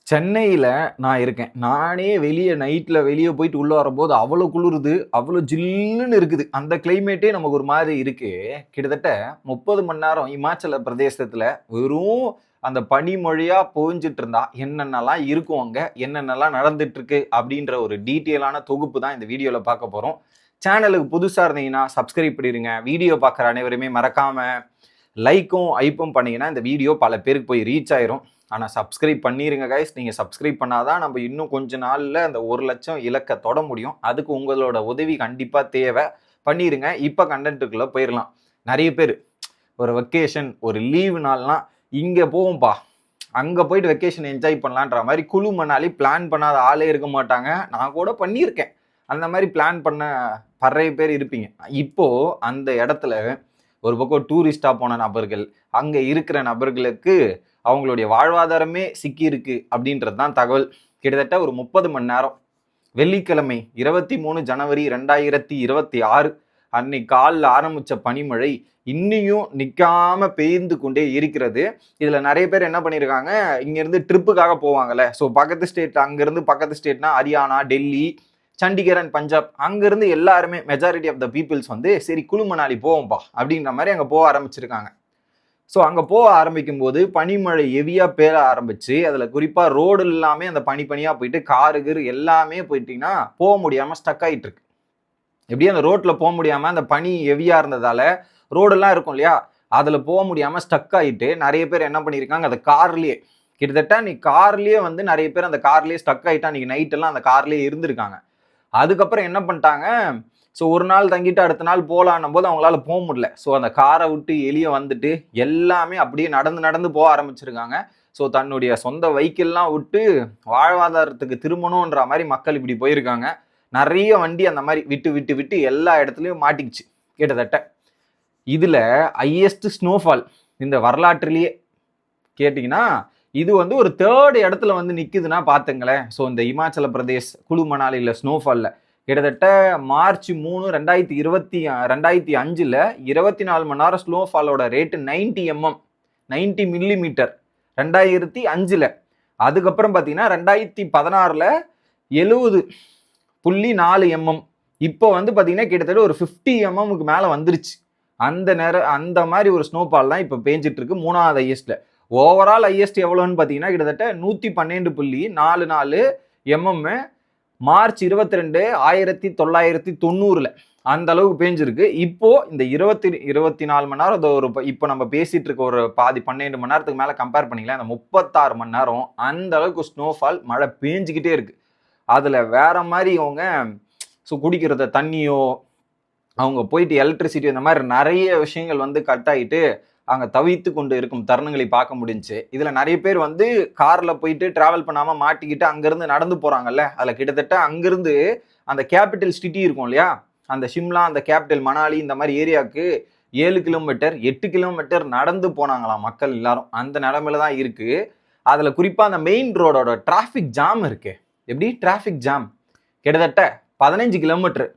சென்னையில நான் இருக்கேன். நானே நைட்ல வெளிய போயிட்டு உள்ள வரும்போது அவ்வளோ குளிருது. அவ்வளோ ஜில்லுன்னு இருக்குது. அந்த கிளைமேட்டே நமக்கு ஒரு மாதிரி இருக்கு. கிட்டத்தட்ட 30 மணி நேரம் இமாச்சல பிரதேசத்துல வெறும் அந்த பனிமழையா பொழிஞ்சிட்டு இருந்தா என்னென்னலாம் இருக்கும் அங்க? என்னென்னலாம் நடந்துட்டு இருக்கு? அப்படின்ற ஒரு டீட்டெயிலான தொகுப்பு தான் இந்த வீடியோல பார்க்க போறோம். சேனலுக்கு புதுசா இருந்தீங்கன்னா சப்ஸ்கிரைப் பண்ணிருங்க. வீடியோ பார்க்குற அனைவருமே மறக்காம லைக்கும், ஐப்பும் பண்ணீங்கன்னா இந்த வீடியோ பல பேருக்கு போய் ரீச் ஆயிரும். ஆனால் சப்ஸ்கிரைப் பண்ணிடுங்க கைஸ். நீங்கள் சப்ஸ்கிரைப் பண்ணாதான் நம்ம இன்னும் கொஞ்ச நாளில் அந்த 1 லட்சம் இலக்க தொட முடியும். அதுக்கு உங்களோட உதவி கண்டிப்பாக தேவை. பண்ணிடுங்க. இப்போ கண்டென்ட்டுக்குள்ளே போயிடலாம். நிறைய பேர் ஒரு வெக்கேஷன், ஒரு லீவு நாள்லாம் இங்கே போவோம்ப்பா, அங்கே போயிட்டு வெக்கேஷன் என்ஜாய் பண்ணலான்ற மாதிரி குழு மணாலி பிளான் பண்ணாத ஆளே இருக்க மாட்டாங்க. நான் கூட பண்ணியிருக்கேன். அந்த மாதிரி பிளான் பண்ண நிறைய பேர் இருப்பீங்க. இப்போது அந்த இடத்துல ஒரு பக்கம் டூரிஸ்டாக போன நபர்கள், அங்கே இருக்கிற நபர்களுக்கு அவங்களுடைய வாழ்வாதாரமே சிக்கி இருக்கு அப்படின்றது தான் தகவல். கிட்டத்தட்ட ஒரு 30 மணி நேரம் வெள்ளிக்கிழமை 23 ஜனவரி 2026 அன்னைக்கு காலில் ஆரம்பிச்ச பனிமழை இன்னியும் நிற்காம பெய்ந்து கொண்டே இருக்கிறது. இதுல நிறைய பேர் என்ன பண்ணியிருக்காங்க, இங்கிருந்து ட்ரிப்புக்காக போவாங்கல்ல. ஸோ பக்கத்து ஸ்டேட், அங்கிருந்து பக்கத்து ஸ்டேட்னா ஹரியானா, டெல்லி, சண்டிகர் அண்ட் பஞ்சாப், அங்கிருந்து எல்லாருமே மெஜாரிட்டி ஆஃப் த பீப்புள்ஸ் வந்து சரி குழு மணாலி போவோம்ப்பா அப்படின்ற மாதிரி அங்கே போக ஆரம்பிச்சிருக்காங்க. ஸோ அங்கே போக ஆரம்பிக்கும் போது பனிமழை ஹெவியாக பேர ஆரம்பிச்சு, அதில் குறிப்பாக ரோடு எல்லாமே அந்த பனியாக போயிட்டு காரு எல்லாமே போயிட்டீங்கன்னா போக முடியாமல் ஸ்டக் ஆகிட்டு இருக்கு. எப்படியும் அந்த ரோட்டில் போக முடியாமல் அந்த பனி ஹெவியாக இருந்ததால ரோடெல்லாம் இருக்கும் இல்லையா, அதில் போக முடியாமல் ஸ்டக் ஆகிட்டு நிறைய பேர் என்ன பண்ணியிருக்காங்க, அந்த கார்லேயே கிட்டத்தட்ட நீ கார்லேயே வந்து நிறைய பேர் அந்த கார்லேயே ஸ்டக் ஆகிட்டா அன்றைக்கி நைட்டெல்லாம் அந்த கார்லேயே இருந்திருக்காங்க. அதுக்கப்புறம் என்ன பண்ணிட்டாங்க, ஸோ ஒரு நாள் தங்கிட்டு அடுத்த நாள் போகலான்னும் போது அவங்களால போக முடியல. ஸோ அந்த காரை விட்டு வெளியே வந்துட்டு எல்லாமே அப்படியே நடந்து போக ஆரம்பிச்சிருக்காங்க. ஸோ தன்னுடைய சொந்த வெஹிக்கிள்லாம் விட்டு வாழ்வாதாரத்துக்கு திரும்பணுன்ற மாதிரி மக்கள் இப்படி போயிருக்காங்க. நிறைய வண்டி அந்த மாதிரி விட்டு எல்லா இடத்துலையும் மாட்டிக்கிச்சு கிட்டத்தட்ட. இதில் ஹையஸ்ட் ஸ்னோஃபால் இந்த வரலாற்றிலேயே கேட்டிங்கன்னா இது வந்து ஒரு 3rd இடத்துல வந்து நிற்குதுன்னா பார்த்துங்களேன். ஸோ இந்த இமாச்சல பிரதேஷ் குழு மணாலியில் ஸ்னோஃபாலில் கிட்டத்தட்ட மார்ச் 3, 2025 24 மணி நேரம் ஸ்னோஃபாலோட ரேட்டு 90 mm 90 மில்லிமீட்டர் 2005. அதுக்கப்புறம் பார்த்தீங்கன்னா 2016 70.4 mm. இப்போ வந்து பார்த்தீங்கன்னா கிட்டத்தட்ட ஒரு 50 mm மேலே வந்துருச்சு. அந்த மாதிரி ஒரு ஸ்னோஃபால் தான் இப்போ பேஞ்சிட்டு இருக்கு 3வது ஹையஸ்ட்ல. ஓவரால் ஹையஸ்ட் எவ்வளோன்னு பார்த்தீங்கன்னா கிட்டத்தட்ட 112.44 mm மார்ச் 22, 1990 அந்த அளவுக்கு பேஞ்சிருக்கு. இப்போ இந்த 24 மணி நேரம் இப்போ நம்ம பேசிட்டு இருக்க ஒரு பாதி 12 மணி நேரத்துக்கு மேலே கம்பேர் பண்ணிக்கலாம். அந்த 36 மணி நேரம் அந்த அளவுக்கு ஸ்னோஃபால் மழை பேஞ்சிக்கிட்டே இருக்கு. அதில் வேற மாதிரி அவங்க குடிக்கிறத தண்ணியோ, அவங்க போயிட்டு எலக்ட்ரிசிட்டி, இந்த மாதிரி நிறைய விஷயங்கள் வந்து கட் ஆகிட்டு அங்கே தவித்து கொண்டு இருக்கும் தருணங்களை பார்க்க முடிஞ்சு. இதில் நிறைய பேர் வந்து காரில் போயிட்டு டிராவல் பண்ணாமல் மாட்டிக்கிட்டு அங்கேருந்து நடந்து போகிறாங்கல்ல. அதில் கிட்டத்தட்ட அங்கேருந்து அந்த கேபிட்டல் சிட்டி இருக்கும் இல்லையா, அந்த ஷிம்லா, அந்த கேபிட்டல் மணாலி, இந்த மாதிரி ஏரியாவுக்கு 7 கிலோமீட்டர் 8 கிலோமீட்டர் நடந்து போனாங்களாம் மக்கள் எல்லாரும். அந்த நிலைமையில தான் இருக்குது. அதில் குறிப்பாக அந்த மெயின் ரோடோட டிராஃபிக் ஜாம் இருக்கு. எப்படி டிராஃபிக் ஜாம் கிட்டத்தட்ட 15 கிலோமீட்டர்,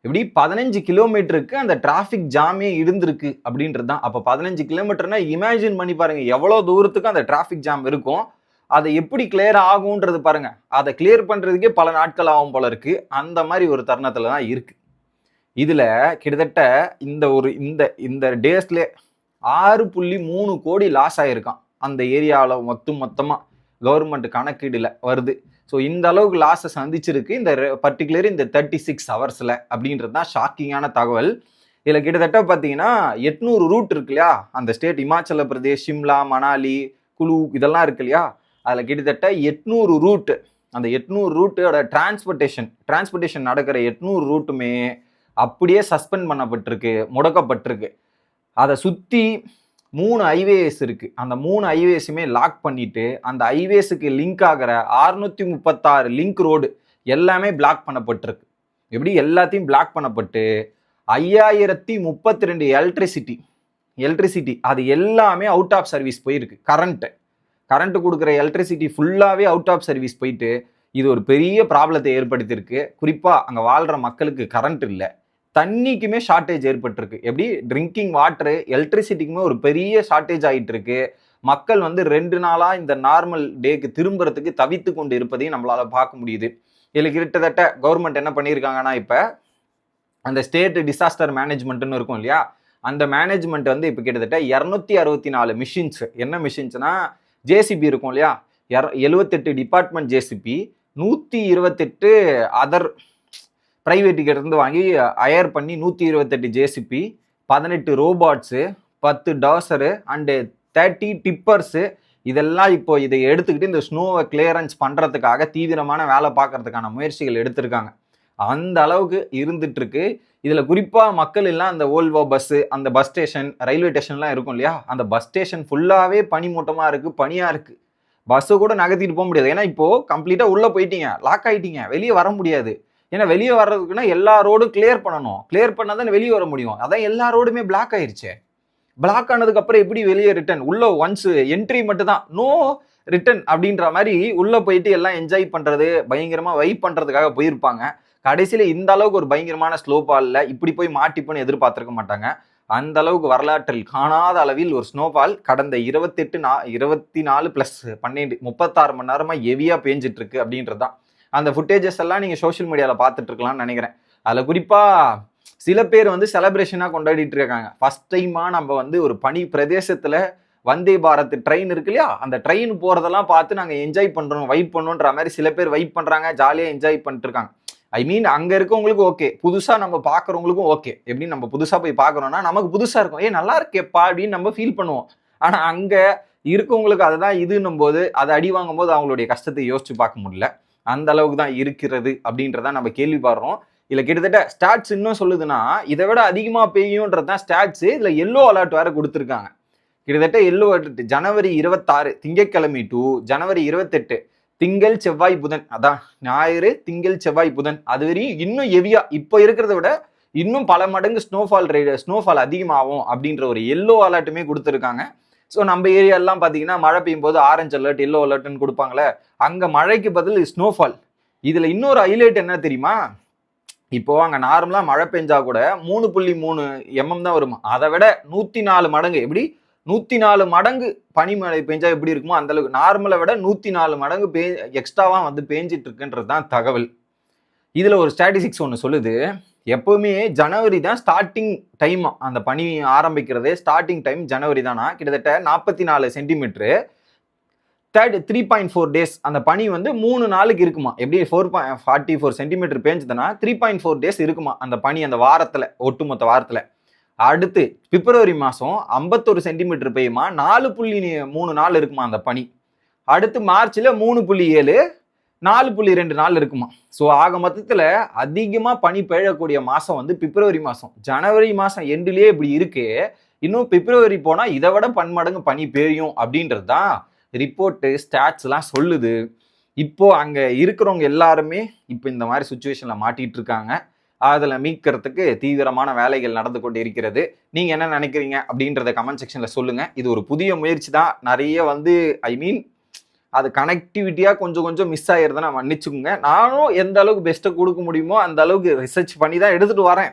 இப்படி 15 கிலோமீட்டருக்கு அந்த டிராஃபிக் ஜாமே இருந்திருக்கு அப்படின்றது தான். அப்போ 15 கிலோமீட்டர்னா இமேஜின் பண்ணி பாருங்க எவ்வளோ தூரத்துக்கு அந்த டிராஃபிக் ஜாம் இருக்கும். அதை எப்படி கிளியர் ஆகும்ன்றது பாருங்க. அதை கிளியர் பண்றதுக்கே பல நாட்கள் ஆகும் போல இருக்கு. அந்த மாதிரி ஒரு தருணத்துல தான் இருக்கு. இதுல கிட்டத்தட்ட இந்த டேஸ்ல 6.3 கோடி லாஸ் ஆயிருக்கான் அந்த ஏரியாவில் மொத்தமா கவர்மெண்ட் கணக்கீடுல வருது. ஸோ இந்த அளவுக்கு லாஸை சந்திச்சிருக்கு இந்த பர்டிகுலர் இந்த 36 ஹவர்ஸில் அப்படின்றது தான் ஷாக்கிங்கான தகவல். இதில் கிட்டத்தட்ட பார்த்தீங்கன்னா 800 ரூட் இருக்கு இல்லையா, அந்த ஸ்டேட் இமாச்சல பிரதேஷ், ஷிம்லா, மணாலி, குழு இதெல்லாம் இருக்கு இல்லையா, அதில் கிட்டத்தட்ட 800 ரூட்டு. அந்த 800 ரூட்டோட டிரான்ஸ்போர்ட்டேஷன் நடக்கிற 800 ரூட்டுமே அப்படியே சஸ்பெண்ட் பண்ணப்பட்டிருக்கு, முடக்கப்பட்டிருக்கு. அதை சுற்றி 3 ஹைவேஸ் இருக்கு. அந்த 3 ஹைவேஸுமே லாக் பண்ணிட்டு அந்த ஹைவேஸுக்கு லிங்க் ஆகிற 636 லிங்க் ரோடு எல்லாமே பிளாக் பண்ணப்பட்டிருக்கு. எப்படி எல்லாத்தையும் பிளாக் பண்ணப்பட்டு 5032 எலக்ட்ரிசிட்டி அது எல்லாமே அவுட் ஆஃப் சர்வீஸ் போயிருக்கு. கரண்ட் கொடுக்குற எலக்ட்ரிசிட்டி ஃபுல்லாகவே அவுட் ஆஃப் சர்வீஸ் போயிட்டு இது ஒரு பெரிய ப்ராப்ளத்தை ஏற்படுத்தியிருக்கு. குறிப்பாக அங்கே வாழ்கிற மக்களுக்கு கரண்ட் இல்லை, தண்ணிக்குமே ஷார்ட்டேஜ் ஏற்பட்டிருக்கு. எப்படி ட்ரிங்கிங் வாட்டரு, எலக்ட்ரிசிட்டிக்குமே ஒரு பெரிய ஷார்ட்டேஜ் ஆகிட்டு இருக்கு. மக்கள் வந்து 2 நாளா இந்த நார்மல் டேக்கு திரும்புறதுக்கு தவித்து கொண்டு இருப்பதையும் நம்மளால பார்க்க முடியுது. இதுல கிட்டத்தட்ட கவர்மெண்ட் என்ன பண்ணியிருக்காங்கன்னா, இப்ப அந்த ஸ்டேட் டிசாஸ்டர் மேனேஜ்மெண்ட்னு இருக்கும் இல்லையா, அந்த மேனேஜ்மெண்ட் வந்து இப்போ கிட்டத்தட்ட 264 மிஷின்ஸ், என்ன மிஷின்ஸ்னா ஜேசிபி இருக்கும் இல்லையா, 78 டிபார்ட்மெண்ட் ஜேசிபி, 128 அதர் பிரைவேட் கிட்ட இருந்து வாங்கி அயர் பண்ணி 128 ஜேசிபி, 18 ரோபாட்ஸு, 10 டாசரு அண்டு 30 டிப்பர்ஸு, இதெல்லாம் இப்போ இதை எடுத்துக்கிட்டு இந்த ஸ்னோவை கிளியரன்ஸ் பண்ணுறதுக்காக தீவிரமான வேலை பார்க்கறதுக்கான முயற்சிகள் எடுத்திருக்காங்க. அந்த அளவுக்கு இருந்துட்டு இருக்கு. இதுல குறிப்பா மக்கள் எல்லாம் அந்த ஓல்வோ பஸ், அந்த பஸ் ஸ்டேஷன், ரயில்வே ஸ்டேஷன்லாம் இருக்கும் இல்லையா, அந்த பஸ் ஸ்டேஷன் ஃபுல்லாவே பனிமூட்டமா இருக்கு, பனியா இருக்கு. பஸ் கூட நகர்த்திட்டு போக முடியாது. ஏன்னா இப்போ கம்ப்ளீட்டா உள்ள போயிட்டீங்க, லாக் ஆயிட்டீங்க, வெளியே வர முடியாது. ஏன்னா வெளியே வர்றதுக்குன்னா எல்லா ரோடும் கிளியர் பண்ணணும், கிளியர் பண்ணாதான் வெளியே வர முடியும். அதான் எல்லா ரோடுமே பிளாக் ஆயிருச்சு. பிளாக் ஆனதுக்கு அப்புறம் எப்படி வெளியே ரிட்டர்ன்? உள்ள ஒன்ஸ் என்ட்ரி மட்டும் தான், நோ ரிட்டர்ன் அப்படின்ற மாதிரி உள்ள போயிட்டு எல்லாம் என்ஜாய் பண்றது, பயங்கரமா வைப் பண்றதுக்காக போயிருப்பாங்க. கடைசியில இந்த அளவுக்கு ஒரு பயங்கரமான ஸ்னோஃபால்ல இப்படி போய் மாட்டிப்போன்னு எதிர்பார்த்திருக்க மாட்டாங்க. அந்த அளவுக்கு வரலாற்றில் காணாத அளவில் ஒரு ஸ்னோஃபால் கடந்த 24 பிளஸ் 12 36 மணி நேரமா ஹெவியா பேஞ்சிட்டு இருக்கு அப்படின்றது தான். அந்த ஃபுட்டேஜஸ் எல்லாம் நீங்க சோஷியல் மீடியால பார்த்துட்டு இருக்கலாம்னு நினைக்கிறேன். அதுல குறிப்பா சில பேர் வந்து செலிப்ரேஷனா கொண்டாடிட்டு இருக்காங்க. ஃபர்ஸ்ட் டைமா நம்ம வந்து ஒரு பனி பிரதேசத்துல வந்தே பாரத் ட்ரெயின் இருக்கு இல்லையா, அந்த ட்ரெயின் போறதெல்லாம் பார்த்து நாங்க என்ஜாய் பண்றோம், வைப் பண்ணுன்ற மாதிரி சில பேர் வைப் பண்றாங்க, ஜாலியா என்ஜாய் பண்ணிட்டு இருக்காங்க. ஐ மீன் அங்க இருக்கவங்களுக்கு ஓகே, புதுசா நம்ம பாக்குறவங்களுக்கும் ஓகே. எப்படி நம்ம புதுசா போய் பாக்குறோம்னா நமக்கு புதுசா இருக்கும், நல்லா இருக்கேப்பா அப்படின்னு நம்ம ஃபீல் பண்ணுவோம். ஆனா அங்க இருக்கவங்களுக்கு அதுதான் இதுன்னும் போது, அதை அடி வாங்கும் போது அவங்களுடைய கஷ்டத்தை யோசிச்சு பார்க்க முடியல. அந்த அளவுக்கு தான் இருக்கிறது அப்படின்றத நம்ம கேள்விப்படுறோம். இல்ல கிட்டத்தட்ட ஸ்டாட்ஸ் இன்னும் சொல்லுதுன்னா இதை விட அதிகமா பெய்யும்ன்றது தான் ஸ்டாட்ஸ். இதுல எல்லோ அலர்ட் வேற கொடுத்துருக்காங்க. கிட்டத்தட்ட எல்லோ அலர்ட் ஜனவரி 26 திங்கட்கிழமை டு ஜனவரி 28 திங்கள் செவ்வாய் புதன், அதான் ஞாயிறு திங்கள் செவ்வாய் புதன், அது வரையும் இன்னும் ஹெவியா இப்போ இருக்கிறத விட இன்னும் பல மடங்கு ஸ்னோஃபால் அதிகமாகும் அப்படின்ற ஒரு எல்லோ அலர்ட்டுமே கொடுத்துருக்காங்க. ஸோ நம்ம ஏரியாலாம் பார்த்தீங்கன்னா மழை பெய்யும் போது ஆரஞ்சு அலர்ட், எல்லோ அலர்ட்னு கொடுப்பாங்களே, அங்கே மழைக்கு பதில் ஸ்னோஃபால். இதில் இன்னொரு ஹைலைட் என்ன தெரியுமா, இப்போ அங்கே நார்மலாக மழை பெஞ்சா கூட 3.3 mm தான் வருமா, அதை விட 104 மடங்கு, எப்படி 104 மடங்கு பனிமழை பெஞ்சா எப்படி இருக்குமோ அந்த அளவுக்கு, நார்மலை விட 104 மடங்கு எக்ஸ்ட்ராவா வந்து பேஞ்சிட்டு இருக்குன்றது தான் தகவல். இதுல ஒரு ஸ்டாட்டிஸ்டிக்ஸ் ஒன்று சொல்லுது, எப்பவுமே ஜனவரி தான் ஸ்டார்டிங் டைம், அந்த பனி ஆரம்பிக்கிறதே ஸ்டார்டிங் டைம் ஜனவரி தானா. கிட்டத்தட்ட 44 சென்டிமீட்டரு 3.4 டேஸ் அந்த பனி வந்து 3 நாளுக்கு இருக்குமா. எப்படி 4.44 சென்டிமீட்டர் பேஞ்சதுன்னா 3.4 டேஸ் இருக்குமா அந்த பனி, அந்த வாரத்துல, ஒட்டுமொத்த வாரத்துல. அடுத்து பிப்ரவரி மாதம் 51 சென்டிமீட்டர் பெய்யுமா, 4.3 நாள் இருக்குமா அந்த பனி. அடுத்து மார்ச்ல 3.7, 4.2 நாள் இருக்குமா. ஸோ ஆக மொத்தத்தில் அதிகமாக பனி பெய்யக்கூடிய மாதம் வந்து பிப்ரவரி மாதம். ஜனவரி மாதம் எண்டுலேயே இப்படி இருக்கு, இன்னும் பிப்ரவரி போனால் இதை விட பன்மடங்கு பனி பெய்யும் அப்படின்றது தான் ரிப்போர்ட்டு ஸ்டாட்ஸ்லாம் சொல்லுது. இப்போ அங்கே இருக்கிறவங்க எல்லாருமே இப்போ இந்த மாதிரி சுச்சுவேஷனில் மாட்டிகிட்டு இருக்காங்க. அதில் மீட்கிறதுக்கு தீவிரமான வேலைகள் நடந்து கொண்டு இருக்கிறது. நீங்கள் என்ன நினைக்கிறீங்க அப்படின்றத கமெண்ட் செக்ஷனில் சொல்லுங்கள். இது ஒரு புதிய முயற்சி தான். நிறைய வந்து ஐ மீன் அது கனெக்டிவிட்டியாக கொஞ்சம் மிஸ் ஆகிருந்தா நான் மன்னிச்சுக்கோங்க. நானும் எந்த அளவுக்கு பெஸ்ட்டை கொடுக்க முடியுமோ அந்த அளவுக்கு ரிசர்ச் பண்ணி தான் எடுத்துகிட்டு வரேன்.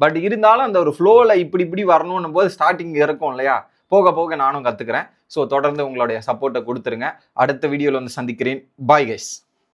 பட் இருந்தாலும் அந்த ஒரு ஃப்ளோவில் இப்படி வரணும் போது ஸ்டார்டிங் இருக்கும் இல்லையா, போக போக நானும் கற்றுக்கிறேன். ஸோ தொடர்ந்து உங்களுடைய சப்போர்ட்டை கொடுத்துருங்க. அடுத்த வீடியோவில் வந்து சந்திக்கிறேன். Bye guys.